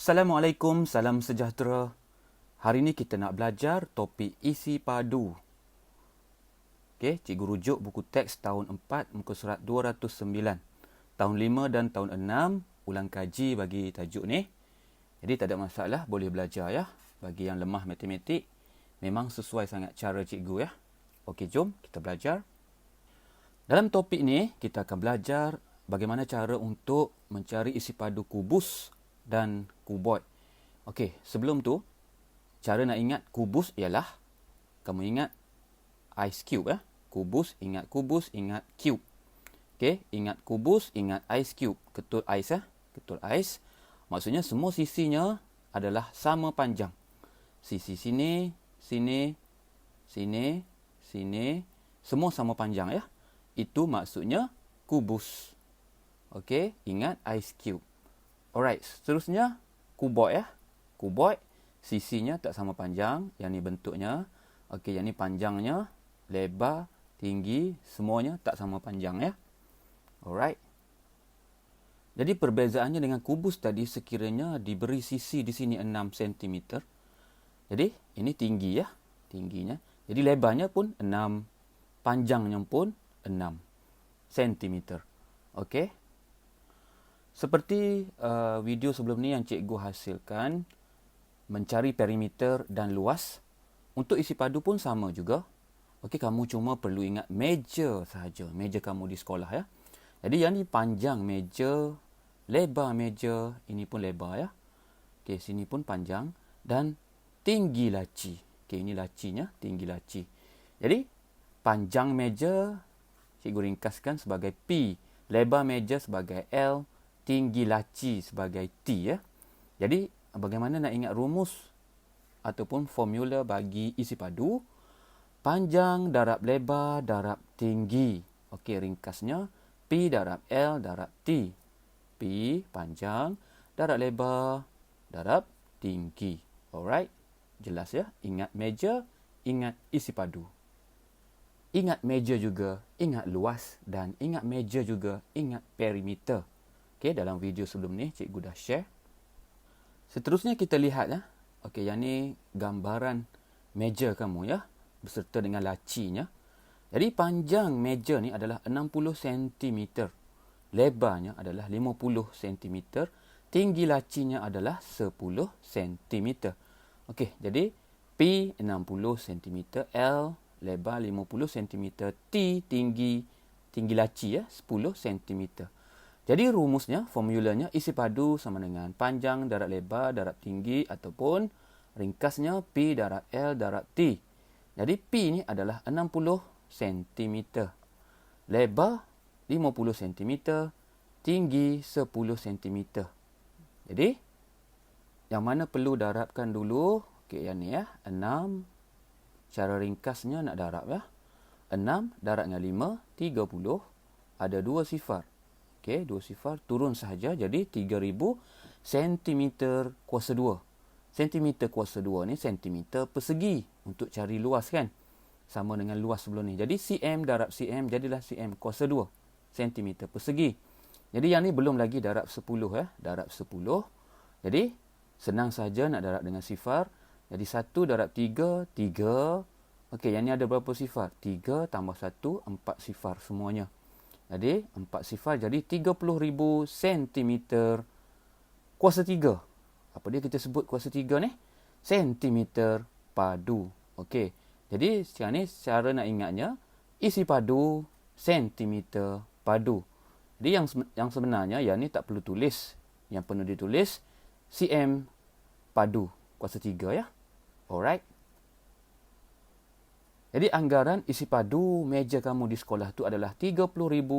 Assalamualaikum, salam sejahtera. Hari ini kita nak belajar topik isi padu. Okey, cikgu rujuk buku teks tahun 4, muka surat 209. Tahun 5 dan tahun 6, ulang kaji bagi tajuk ni. Jadi tak ada masalah, boleh belajar ya. Bagi yang lemah matematik, memang sesuai sangat cara cikgu ya. Okey, jom kita belajar. Dalam topik ni, kita akan belajar bagaimana cara untuk mencari isi padu kubus dan kuboid. Okey, sebelum tu, cara nak ingat kubus ialah kamu ingat ice cube ya. Kubus, ingat cube. Okey, ingat kubus, ingat ice cube. Ketul ais ya. Ketul ais. Maksudnya semua sisinya adalah sama panjang. Sisi sini, sini, sini, sini, semua sama panjang ya. Itu maksudnya kubus. Okey, ingat ice cube. Alright, seterusnya kuboid ya. Kuboid, sisinya tak sama panjang. Yang ni bentuknya. Okey, yang ni panjangnya, lebar, tinggi, semuanya tak sama panjang ya. Alright. Jadi perbezaannya dengan kubus tadi sekiranya diberi sisi di sini 6 cm. Jadi ini tinggi ya. Tingginya. Jadi lebarnya pun 6. Panjangnya pun 6 cm. Okey. Seperti video sebelum ni yang cikgu hasilkan, mencari perimeter dan luas. Untuk isi padu pun sama juga. Okey, kamu cuma perlu ingat meja sahaja. Meja kamu di sekolah ya. Jadi yang ni panjang meja, lebar meja, ini pun lebar ya. Okey, sini pun panjang dan tinggi laci. Okey, ini lacinya, tinggi laci. Jadi panjang meja cikgu ringkaskan sebagai P, lebar meja sebagai L, tinggi laci sebagai T ya. Jadi bagaimana nak ingat rumus ataupun formula bagi isi padu? Panjang darab lebar darab tinggi. Okey, ringkasnya P darab L darab T. P panjang darab lebar darab tinggi. Alright. Jelas ya? Ingat meja, ingat isi padu. Ingat meja juga, ingat luas dan ingat meja juga, ingat perimeter. Okey, dalam video sebelum ni cikgu dah share. Seterusnya kita lihat ya. Okey, yang ni gambaran meja kamu ya, beserta dengan lacinya. Jadi panjang meja ni adalah 60 cm. Lebarnya adalah 50 cm. Tinggi lacinya adalah 10 cm. Okey, jadi P 60 cm, L lebar 50 cm, T tinggi laci ya 10 cm. Jadi rumusnya, formulanya isi padu sama dengan panjang darab lebar darab tinggi ataupun ringkasnya P darab L darab T. Jadi P ni adalah 60 cm. Lebar 50 cm, tinggi 10 cm. Jadi yang mana perlu darabkan dulu? Okey, yang ni ya, 6. Cara ringkasnya nak darab ya. 6 darab dengan 5, 30. Ada 2 sifar. Okey, 2 sifar turun sahaja. Jadi 3000 cm kuasa 2. Cm kuasa 2 ni cm persegi. Untuk cari luas kan. Sama dengan luas sebelum ni. Jadi cm darab cm jadilah cm kuasa 2. Cm persegi. Jadi yang ni belum lagi darab 10 ya. Darab 10. Jadi senang saja nak darab dengan sifar. Jadi 1 darab 3, 3. Okey, yang ni ada berapa sifar? 3 tambah 1, 4 sifar semuanya. Jadi 4 sifar jadi 30,000 cm kuasa 3. Apa dia kita sebut kuasa 3 ni? Centimeter padu. Okey. Jadi sekarang ni cara nak ingatnya isi padu centimeter padu. Jadi yang sebenarnya yang ni tak perlu tulis. Yang perlu ditulis cm padu kuasa 3 ya. Alright. Jadi anggaran isi padu meja kamu di sekolah tu adalah 30,000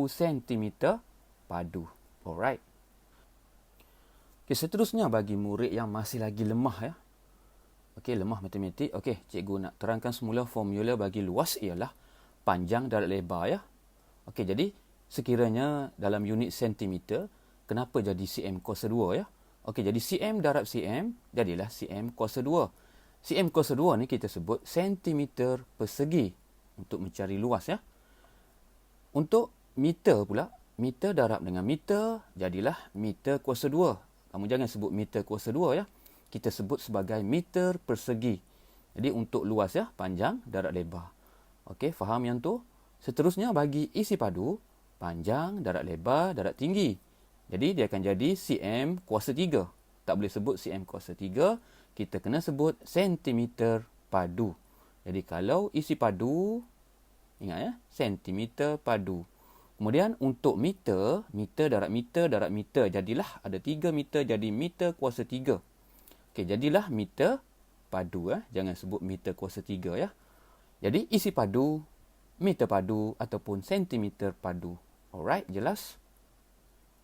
cm padu. Alright. Okay, seterusnya bagi murid yang masih lagi lemah ya. Okey, lemah matematik. Okey, cikgu nak terangkan semula formula bagi luas ialah panjang darab lebar ya. Okey, jadi sekiranya dalam unit sentimeter, kenapa jadi cm kuasa 2 ya? Okey, jadi cm darab cm jadilah cm kuasa 2. Cm kuasa 2 ni kita sebut sentimeter persegi untuk mencari luas ya. Untuk meter pula, meter darab dengan meter jadilah meter kuasa 2. Kamu jangan sebut meter kuasa 2 ya. Kita sebut sebagai meter persegi. Jadi untuk luas ya, panjang, darat lebar. Okey, faham yang tu? Seterusnya bagi isi padu, panjang, darat lebar, darat tinggi. Jadi dia akan jadi cm kuasa 3. Tak boleh sebut cm kuasa 3, kita kena sebut sentimeter padu. Jadi kalau isi padu, ingat ya, sentimeter padu. Kemudian untuk meter, darat meter, jadilah ada 3 meter jadi meter kuasa 3. Okey, jadilah meter padu ya. Jangan sebut meter kuasa 3 ya. Jadi isi padu, meter padu ataupun sentimeter padu. Alright, jelas?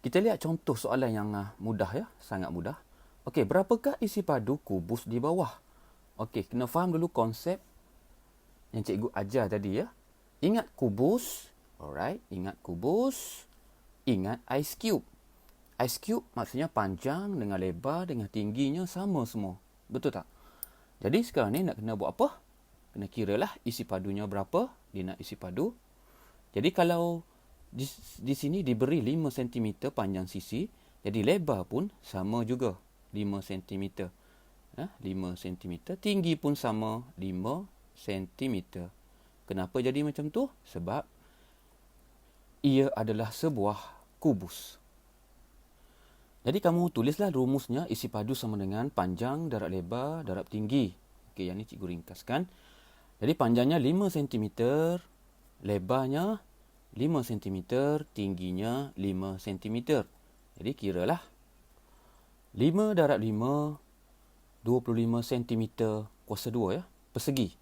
Kita lihat contoh soalan yang mudah ya, sangat mudah. Okey, berapakah isi padu kubus di bawah? Okey, kena faham dulu konsep yang cikgu ajar tadi ya. Ingat kubus, alright, ingat kubus, ingat ice cube. Ice cube maksudnya panjang dengan lebar dengan tingginya sama semua. Betul tak? Jadi sekarang ni nak kena buat apa? Kena kiralah isi padunya berapa. Dia nak isi padu. Jadi kalau di sini diberi 5 cm panjang sisi, jadi lebar pun sama juga 5 cm. 5 cm. Tinggi pun sama 5 cm. Kenapa jadi macam tu? Sebab ia adalah sebuah kubus. Jadi kamu tulislah rumusnya, isi padu sama dengan panjang, darat lebar, darat tinggi. Okey, yang ni cikgu ringkaskan. Jadi panjangnya 5 cm, lebarnya 5 cm, tingginya 5 cm. Jadi kiralah 5 darat 5, 25 cm kuasa 2 ya, persegi.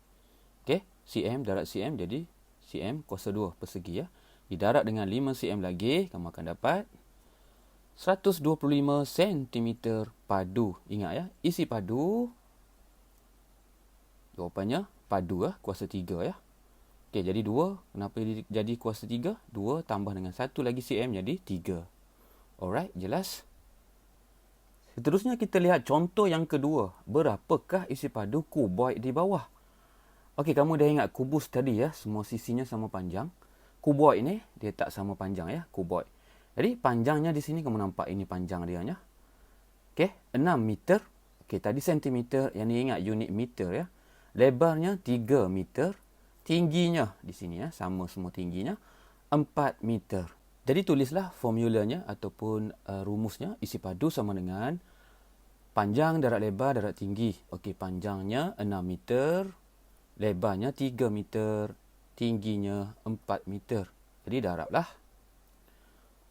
Okey, cm darat cm jadi cm kuasa 2 persegi ya. Didarat dengan 5 cm lagi, kamu akan dapat 125 cm padu. Ingat ya, isi padu, jawapannya padu ya, kuasa 3 ya. Okey, jadi 2. Kenapa jadi kuasa 3? 2 tambah dengan 1 lagi cm jadi 3. Alright, jelas? Seterusnya kita lihat contoh yang kedua. Berapakah isi padu kuboid di bawah? Okey, kamu dah ingat kubus tadi ya, semua sisinya sama panjang. Kuboid ni dia tak sama panjang ya, kuboid. Jadi panjangnya di sini kamu nampak ini panjang dia nya. Okey, 6 meter. Okey, tadi sentimeter, yang ni ingat unit meter ya. Lebarnya 3 meter. Tingginya di sini ya, sama semua tingginya 4 meter. Jadi tulislah formulanya ataupun rumusnya, isi padu sama dengan panjang, darat lebar, darat tinggi. Okey, panjangnya 6 meter, lebarnya 3 meter, tingginya 4 meter. Jadi darablah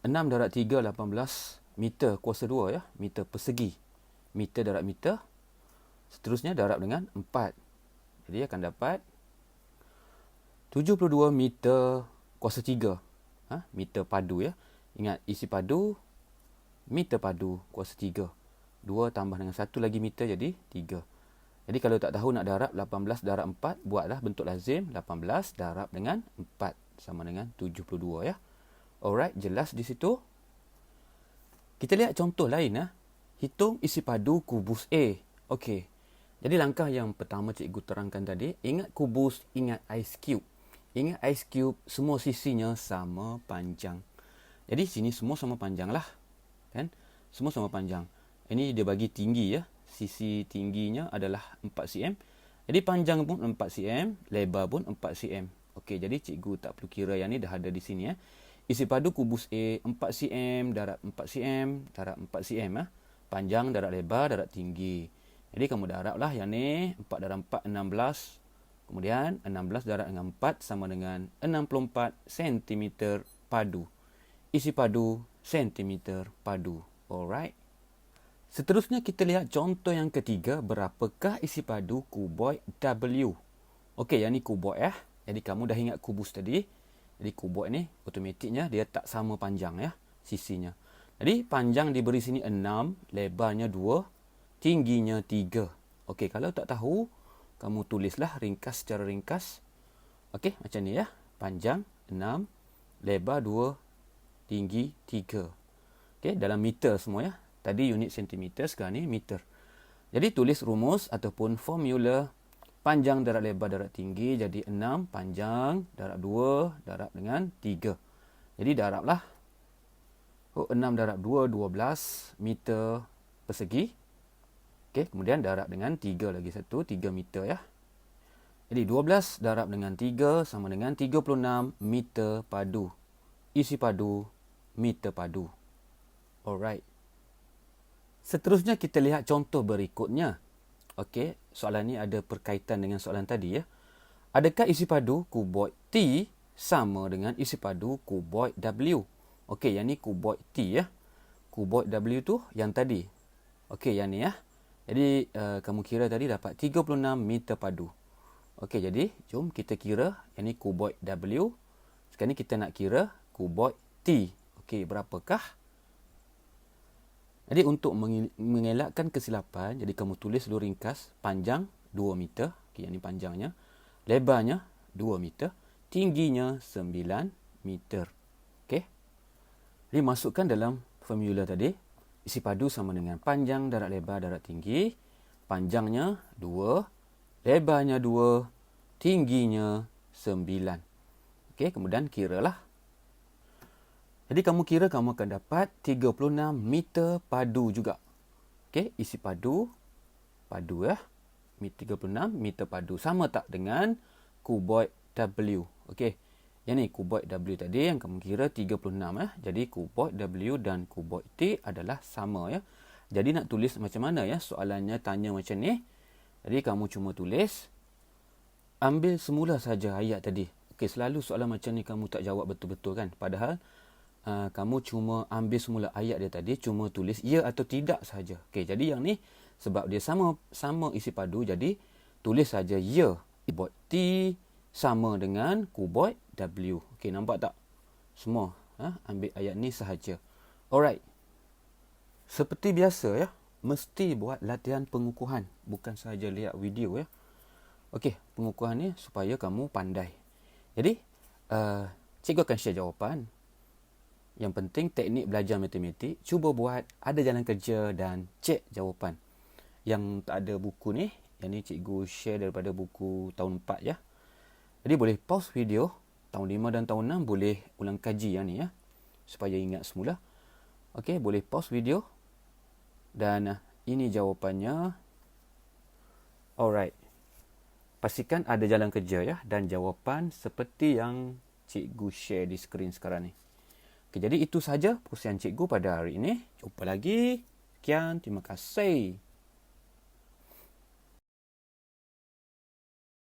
6 darat 3, 18 meter kuasa 2 ya, meter persegi. Meter darat meter. Seterusnya darab dengan 4. Jadi akan dapat 72 meter kuasa 3. Meter padu ya. Ingat isi padu, meter padu kuasa 3. 2 tambah dengan 1 lagi meter jadi 3. Jadi kalau tak tahu nak darab 18 darab 4, buatlah bentuk lazim 18 darab dengan 4 sama dengan 72 ya. Alright, jelas di situ? Kita lihat contoh lain ya. Hitung isi padu kubus A. Okey. Jadi langkah yang pertama cikgu terangkan tadi, ingat kubus, ingat ice cube. Ingat ice cube, semua sisinya sama panjang. Jadi sini semua sama panjang lah. Kan? Semua sama panjang. Ini dia bagi tinggi ya. Sisi tingginya adalah 4 cm. Jadi panjang pun 4 cm, lebar pun 4 cm. Okey, jadi cikgu tak perlu kira yang ni dah ada di sini ya. Isi padu kubus A 4 cm, darat 4 cm, darat 4 cm ya. Panjang, darat lebar, darat tinggi. Jadi kamu darablah yang ni, 4 darab 4 16. Kemudian 16 darab dengan 4 sama dengan 64 cm padu. Isi padu cm padu. Alright. Seterusnya kita lihat contoh yang ketiga, berapakah isi padu kuboid W? Okey, yang ni kuboid ya. Jadi kamu dah ingat kubus tadi. Jadi kuboid ni automatiknya dia tak sama panjang ya, sisinya. Jadi panjang diberi sini 6, lebarnya 2, tingginya 3. Okey, kalau tak tahu, kamu tulislah ringkas secara ringkas. Okey, macam ni ya. Panjang 6, lebar 2, tinggi 3. Okey, dalam meter semua ya. Tadi unit sentimeter, sekarang ni meter. Jadi tulis rumus ataupun formula panjang, darat lebar, darat tinggi. Jadi 6 panjang, darab 2, darab dengan 3. Jadi darablah 6 darab 2, 12 meter persegi. Okey, kemudian darab dengan 3 lagi satu, 3 meter ya. Jadi 12 darab dengan 3 sama dengan 36 meter padu. Isi padu, meter padu. Alright. Seterusnya kita lihat contoh berikutnya. Okey, soalan ni ada berkaitan dengan soalan tadi ya. Adakah isi padu kuboid T sama dengan isi padu kuboid W? Okey, yang ni kuboid T ya. Kuboid W tu yang tadi. Okey, yang ni ya. Jadi kamu kira tadi dapat 36 meter padu. Okey, jadi jom kita kira yang ni kuboid W. Sekarang ni kita nak kira kuboid T. Okey, berapakah? Jadi untuk mengelakkan kesilapan, jadi kamu tulis dulu ringkas panjang 2 meter. Okey, yang ni panjangnya. Lebarnya 2 meter. Tingginya 9 meter. Okey. Jadi masukkan dalam formula tadi. Isi padu sama dengan panjang darab lebar darab tinggi. Panjangnya 2. Lebarnya 2. Tingginya 9. Okey, kemudian kiralah. Jadi kamu kira kamu akan dapat 36 meter padu juga. Okey, isi padu. Padu ya. 36 meter padu. Sama tak dengan kuboid W. Okey. Yang ni kuboid W tadi yang kamu kira 36 ya. Jadi kuboid W dan kuboid T adalah sama ya. Jadi nak tulis macam mana ya? Soalannya tanya macam ni. Jadi kamu cuma tulis. Ambil semula saja ayat tadi. Okey, selalu soalan macam ni kamu tak jawab betul-betul kan? Padahal kamu cuma ambil semula ayat dia tadi, cuma tulis ya atau tidak saja. Okey, jadi yang ni sebab dia sama isi padu, jadi tulis saja ya. Kuboid T sama dengan kuboid W. Okey, nampak tak? Semua ambil ayat ni sahaja. Alright. Seperti biasa ya, mesti buat latihan pengukuhan, bukan sahaja lihat video ya. Okey, pengukuhan ni supaya kamu pandai. Jadi, cikgu akan share jawapan. Yang penting teknik belajar matematik, cuba buat, ada jalan kerja dan cek jawapan. Yang tak ada buku ni, yang ni cikgu share daripada buku tahun 4 ya. Jadi boleh pause video, tahun 5 dan tahun 6 boleh ulang kaji yang ni ya. Supaya ingat semula. Okey, boleh pause video. Dan ini jawapannya. Alright. Pastikan ada jalan kerja ya. Dan jawapan seperti yang cikgu share di skrin sekarang ni. Okay, jadi itu sahaja perkongsian cikgu pada hari ini. Jumpa lagi. Sekian. Terima kasih.